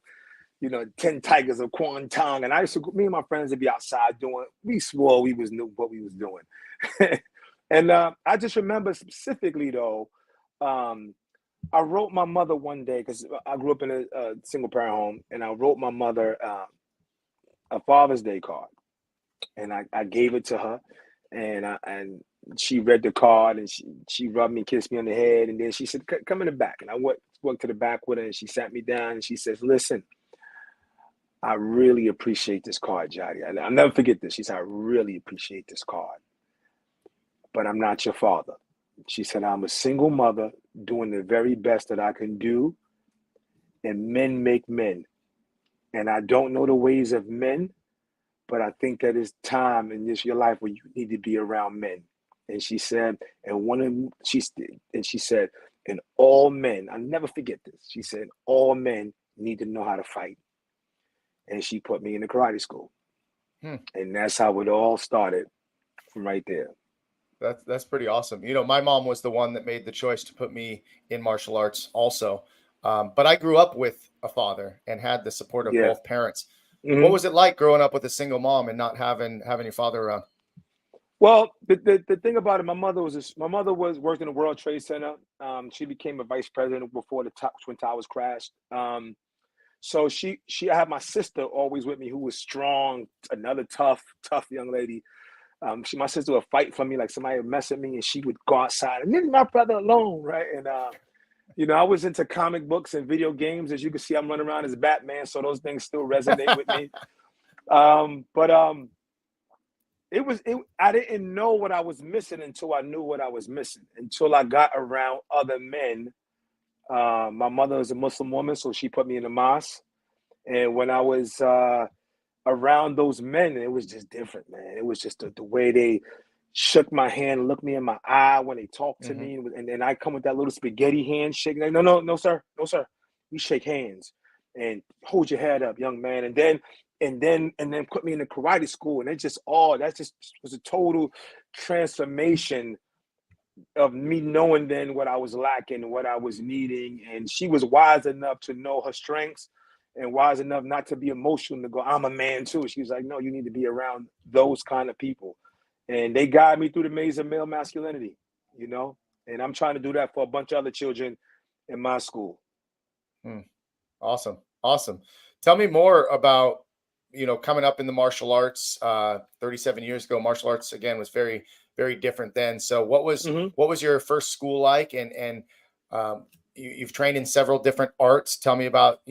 10 Tigers of Kwangtung. And me and my friends would be outside we swore we knew what we was doing. And I just remember specifically though, I wrote my mother one day, because I grew up in a single parent home, and I wrote my mother a Father's Day card. And I gave it to her, and she read the card, and she rubbed me, kissed me on the head, and then she said, come in the back. And I went to the back with her, and she sat me down, and she says, listen, I really appreciate this card, Jadi. I'll never forget this. She said, I really appreciate this card, but I'm not your father. She said, I'm a single mother doing the very best that I can do, and men make men. And I don't know the ways of men, but I think that it's time in your life where you need to be around men. And she said, and she said, and all men, I'll never forget this. She said, all men need to know how to fight. And she put me in the karate school. And that's how it all started, from right there. That's pretty awesome. My mom was the one that made the choice to put me in martial arts also. But I grew up with a father and had the support of both parents. What was it like growing up with a single mom and not having your father around? Well, the thing about it, my mother was worked in the World Trade Center. She became a vice president before the Twin Towers crashed. So I had my sister always with me, who was strong, another tough young lady. My sister would fight for me, like somebody would mess with me, and she would go outside and leave my brother alone, right? And I was into comic books and video games. As you can see, I'm running around as Batman, so those things still resonate with me. But I didn't know what I was missing until I knew what I was missing, until I got around other men. My mother is a Muslim woman, so she put me in the mosque. And when I was around those men, it was just different, man. It was just the way they shook my hand, looked me in my eye when they talked to me, and then I come with that little spaghetti handshake. Like, no, sir, no, sir. We shake hands and hold your head up, young man. And then put me in the karate school, and that just was a total transformation of me knowing then what I was lacking, what I was needing. And she was wise enough to know her strengths and wise enough not to be emotional, to go, I'm a man too. She was like, no, you need to be around those kind of people. And they guide me through the maze of male masculinity, and I'm trying to do that for a bunch of other children in my school. Awesome. Tell me more about, coming up in the martial arts. 37 years ago, martial arts again was very, very different then. So what was your first school like? And you've trained in several different arts. Tell me about,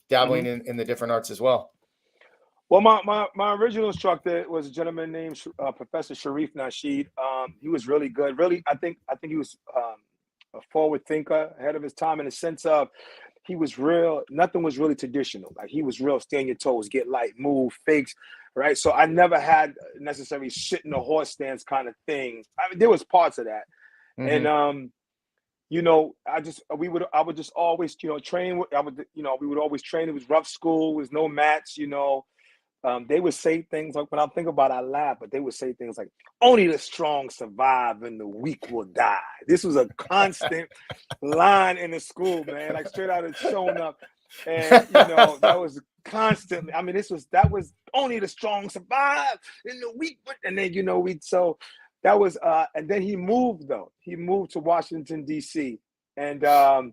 dabbling in the different arts as well. Well, my original instructor was a gentleman named Professor Sharif Nasheed. He was really good. Really, I think he was a forward thinker, ahead of his time, in the sense of he was real. Nothing was really traditional. Like, he was real, stay on your toes, get light, move, fakes, right? So I never had necessarily sit in a horse stance kind of thing. I mean, there was parts of that, and I would just always train. We would always train. It was rough school. It was no mats. They would say things like, when I think about it, I laugh, but they would say things like, only the strong survive and the weak will die. This was a constant line in the school, man, like straight out of Showing Up. And, that was constantly, I mean, that was only the strong survive and the weak. And then, that was, and then he moved to Washington, D.C. And I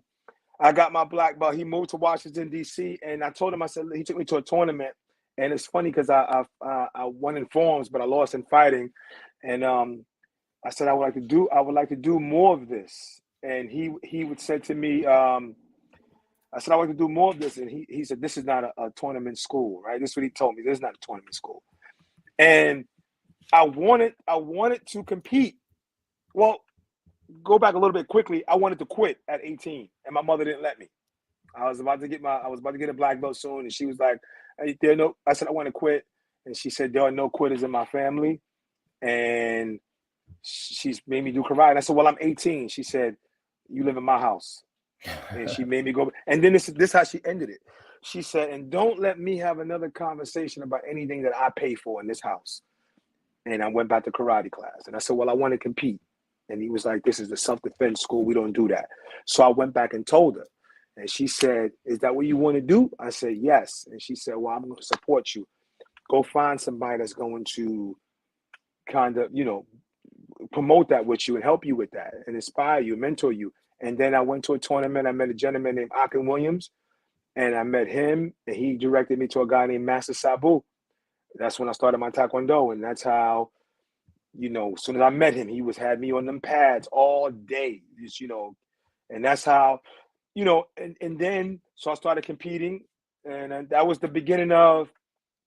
got my black belt. He moved to Washington, D.C. And I told him, I said, he took me to a tournament. And it's funny because I won in forms, but I lost in fighting. And I said I would like to do more of this. And he would say to me, I said I would like to do more of this. And he said, this is not a tournament school, right? This is what he told me. This is not a tournament school. And I wanted to compete. Well, go back a little bit quickly. I wanted to quit at 18, and my mother didn't let me. I was about to get a black belt soon, and she was like, I said I want to quit, and she said there are no quitters in my family, and she's made me do karate. And I said, well, I'm 18. She said, you live in my house, and she made me go. And then this is how she ended it. She said, and don't let me have another conversation about anything that I pay for in this house. And I went back to karate class, and I said, well, I want to compete. And he was like, this is the self-defense school. We don't do that. So I went back and told her. And she said, is that what you want to do? I said, yes. And she said, well, I'm going to support you. Go find somebody that's going to kind of, promote that with you and help you with that and inspire you, mentor you. And then I went to a tournament. I met a gentleman named Aki Williams, and I met him, and he directed me to a guy named Master Sabu. That's when I started my Taekwondo. And that's how, as soon as I met him, he had me on them pads all day, just, and that's how, and then, so I started competing, and that was the beginning of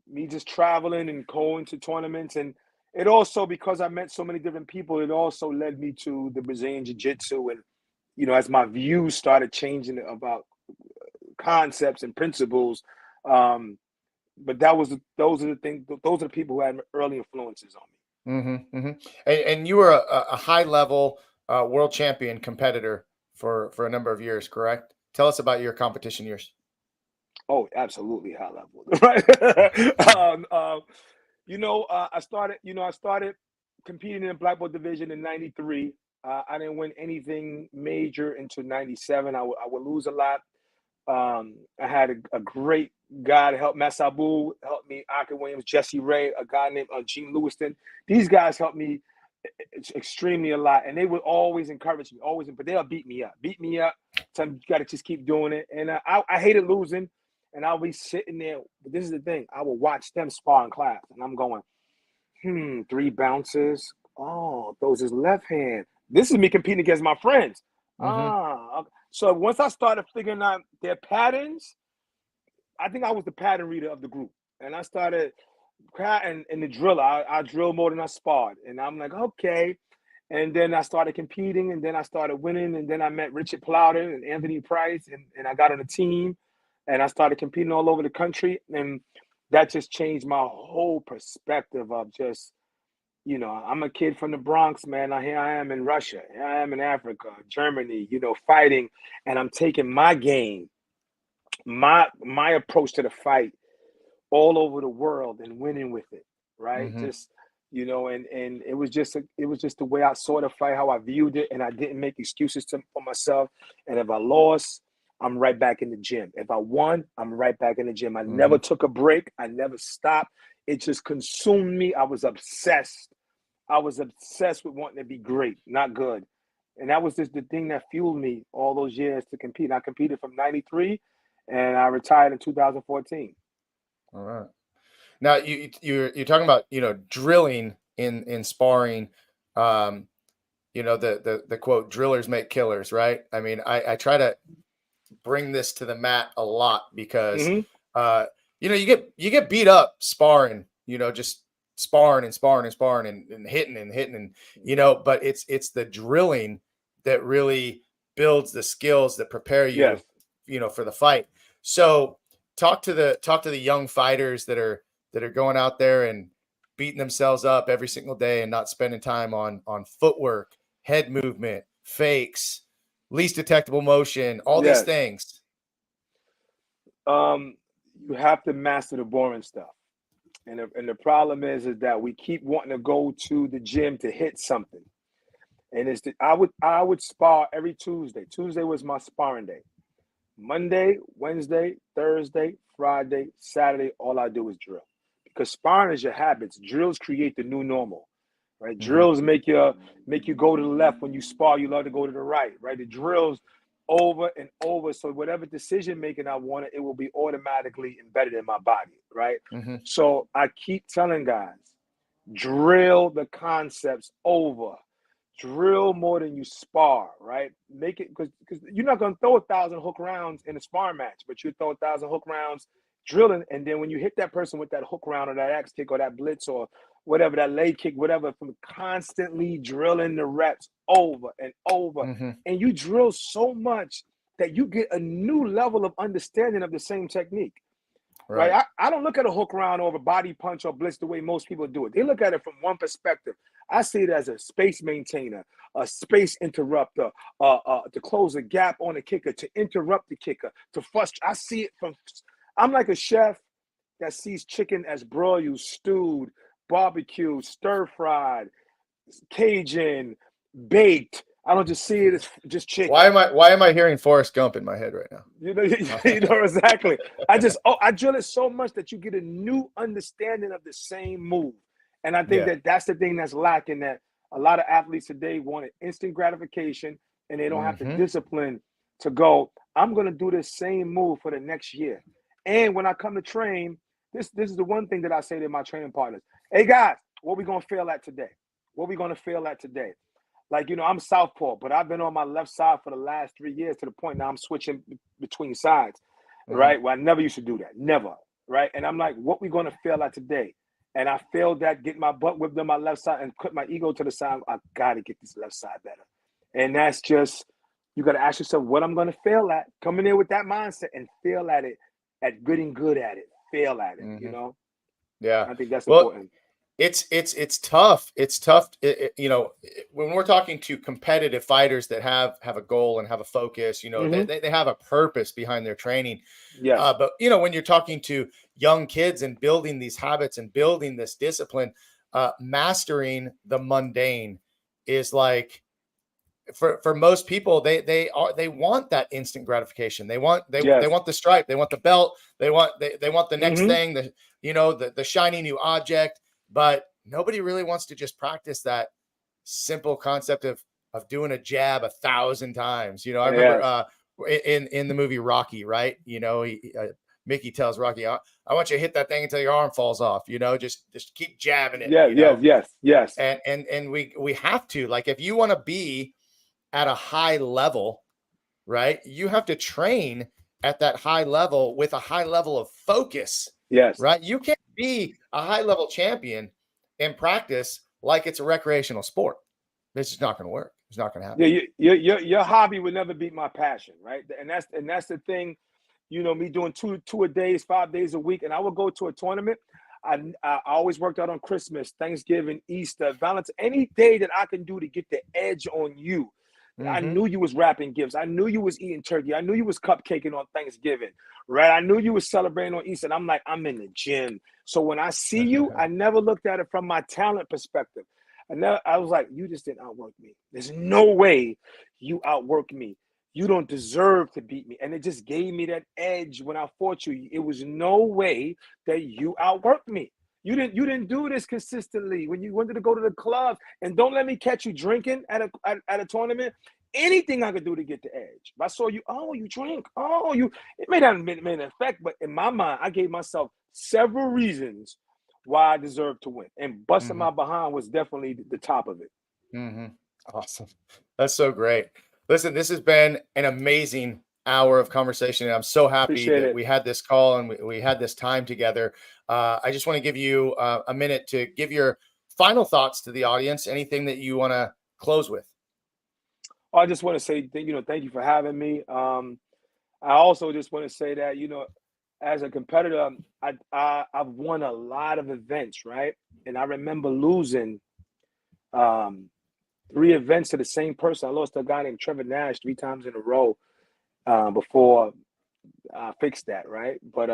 me just traveling and going to tournaments. And it also, because I met so many different people, it also led me to the Brazilian Jiu-Jitsu. And, as my views started changing about concepts and principles, but those are the people who had early influences on me. And you were a high level world champion competitor for a number of years, correct? Tell us about your competition years. Oh, absolutely high level, right? I started competing in the black belt division in '93. I didn't win anything major until '97. I would lose a lot. I had a great guy to help. Masabu helped me. Aki Williams, Jesse Ray, a guy named Gene Lewiston. These guys helped me extremely a lot, and they would always encourage me, always. But they'll beat me up. Tell me you got to just keep doing it. And I hated losing, and I'll be sitting there. But this is the thing: I will watch them spar in class, and I'm going, 3 bounces. Oh, those is left hand. This is me competing against my friends. So once I started figuring out their patterns, I think I was the pattern reader of the group. And I started in the drill. I drill more than I sparred. And I'm like, okay. And then I started competing, and then I started winning. And then I met Richard Plowden and Anthony Price, and I got on a team, and I started competing all over the country. And that just changed my whole perspective of just, I'm a kid from the Bronx, man. Here I am in Russia. Here I am in Africa, Germany, fighting. And I'm taking my game, my approach to the fight all over the world and winning with it, right? Just, and it was just the way I saw the fight, how I viewed it. And I didn't make excuses for myself. And if I lost, I'm right back in the gym. If I won, I'm right back in the gym. I never took a break. I never stopped. It just consumed me. I was obsessed with wanting to be great, not good. And that was just the thing that fueled me all those years to compete. I competed from 93, and I retired in 2014. All right. Now you're talking about, drilling in sparring, the quote, drillers make killers, right? I mean, I try to bring this to the mat a lot because, you get beat up sparring, just sparring and hitting and, but it's the drilling that really builds the skills that prepare you, for the fight. So talk to the young fighters that are going out there and beating themselves up every single day and not spending time on footwork, head movement, fakes, least detectable motion, all these things. You have to master the boring stuff. And the problem is that we keep wanting to go to the gym to hit something. And I would spar every Tuesday. Tuesday was my sparring day. Monday, Wednesday, Thursday, Friday, Saturday, all I do is drill. Because sparring is your habits. Drills create the new normal, right? Drills make you go to the left. When you spar, you love to go to the right, right? The drills over and over. So whatever decision making I wanted, it will be automatically embedded in my body, right? So I keep telling guys, drill the concepts over. Drill more than you spar, right? Make it, because you're not going to throw 1,000 hook rounds in a sparring match, but you throw 1,000 hook rounds drilling, and then when you hit that person with that hook round or that axe kick or that blitz or whatever, that leg kick, whatever, from constantly drilling the reps over and over, and you drill so much that you get a new level of understanding of the same technique. Right? I don't look at a hook round or a body punch or blitz the way most people do it. They look at it from one perspective. I see it as a space maintainer, a space interrupter, to close a gap on the kicker, to interrupt the kicker, to frustrate. I see it from. I'm like a chef that sees chicken as broiled, stewed, barbecued, stir-fried, Cajun, baked. I don't just see it as just chicken. Why am I hearing Forrest Gump in my head right now? You know exactly. I drill it so much that you get a new understanding of the same move. And I think that's the thing that's lacking, that a lot of athletes today want instant gratification, and they don't have the discipline to go, I'm going to do this same move for the next year. And when I come to train, this is the one thing that I say to my training partners. Hey, guys, what we going to fail at today? What we going to fail at today? Like, I'm southpaw, but I've been on my left side for the last 3 years to the point now I'm switching between sides, right? Well, I never used to do that. Never, right? And I'm like, what we going to fail at today? And I failed that, getting my butt whipped on my left side and put my ego to the side. I got to get this left side better. And that's just, you got to ask yourself what I'm going to fail at. Come in there with that mindset and fail at it, at getting good at it. Fail at it, Yeah. I think that's important. It's tough. It's tough. When we're talking to competitive fighters that have a goal and have a focus, they have a purpose behind their training. Yeah. But when you're talking to young kids and building these habits and building this discipline, mastering the mundane is like, for most people, they want that instant gratification. They want they Yes. want the stripe, they want the belt, they want the next Mhm. thing, the shiny new object, but nobody really wants to just practice that simple concept of doing a jab 1,000 times. I remember in the movie Rocky, right? Mickey tells Rocky, I want you to hit that thing until your arm falls off, just keep jabbing it. Yes. And we have to, like, if you want to be at a high level, right, you have to train at that high level with a high level of focus. Yes. Right. You can't be a high level champion in practice like it's a recreational sport. This is not going to work. It's not going to happen. Yeah, your hobby would never beat my passion, right? And that's the thing. Me doing two a days, 5 days a week, and I would go to a tournament. I always worked out on Christmas, Thanksgiving, Easter, Valentine's, any day that I can do to get the edge on you. I knew you was wrapping gifts. I knew you was eating turkey. I knew you was cupcaking on Thanksgiving, right? I knew you was celebrating on Easter. And I'm like, I'm in the gym. So when I see you, I never looked at it from my talent perspective. I was like, you just didn't outwork me. There's no way you outwork me. You don't deserve to beat me. And it just gave me that edge when I fought you. It was no way that you outworked me. You didn't do this consistently when you wanted to go to the club. And don't let me catch you drinking at a tournament. Anything I could do to get the edge. If I saw you, you drink. It may not have made an effect, but in my mind, I gave myself several reasons why I deserved to win. And busting my behind was definitely the top of it. Awesome. That's so great. Listen, this has been an amazing hour of conversation, and I'm so happy that we had this call and we had this time together. I just want to give you a minute to give your final thoughts to the audience. Anything that you want to close with? I just want to say, thank you for having me. I also just want to say that, as a competitor, I've won a lot of events, right? And I remember losing 3 events to the same person. I lost to a guy named Trevor Nash 3 times in a row before I fixed that, right? But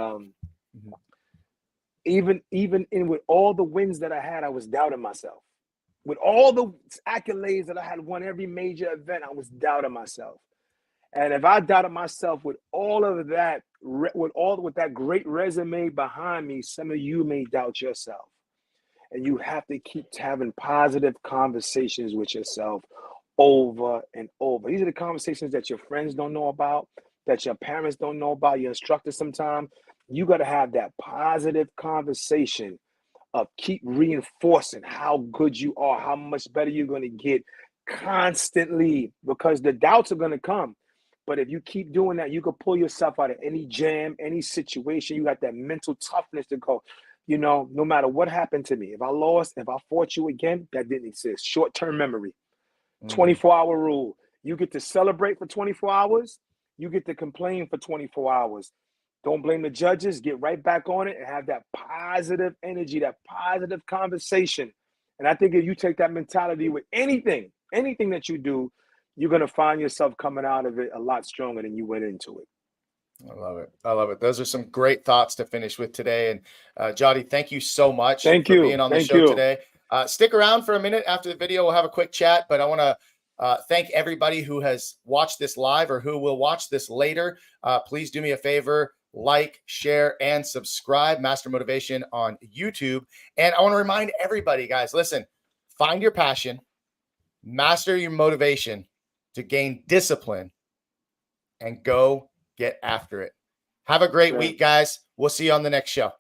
even with all the wins that I had, I was doubting myself. With all the accolades that I had won every major event, I was doubting myself. And if I doubted myself with all of that, with that great resume behind me, some of you may doubt yourself. And you have to keep having positive conversations with yourself over and over. These are the conversations that your friends don't know about, that your parents don't know about, your instructor sometimes. You got to have that positive conversation of keep reinforcing how good you are, how much better you're going to get constantly, because the doubts are going to come. But if you keep doing that, you can pull yourself out of any jam, any situation. You got that mental toughness to go, no matter what happened to me, if I lost, if I fought you again, that didn't exist. Short-term memory, 24-hour rule. You get to celebrate for 24 hours. You get to complain for 24 hours. Don't blame the judges. Get right back on it and have that positive energy, that positive conversation. And I think if you take that mentality with anything that you do, you're going to find yourself coming out of it a lot stronger than you went into it. I love it. I love it. Those are some great thoughts to finish with today. And Jody, thank you so much for being on the show today. Stick around for a minute after the video. We'll have a quick chat, but I want to thank everybody who has watched this live or who will watch this later. Please do me a favor, like, share, and subscribe. Master Motivation on YouTube. And I want to remind everybody, guys, listen, find your passion, master your motivation to gain discipline, and go get after it. Have a great week, guys. We'll see you on the next show.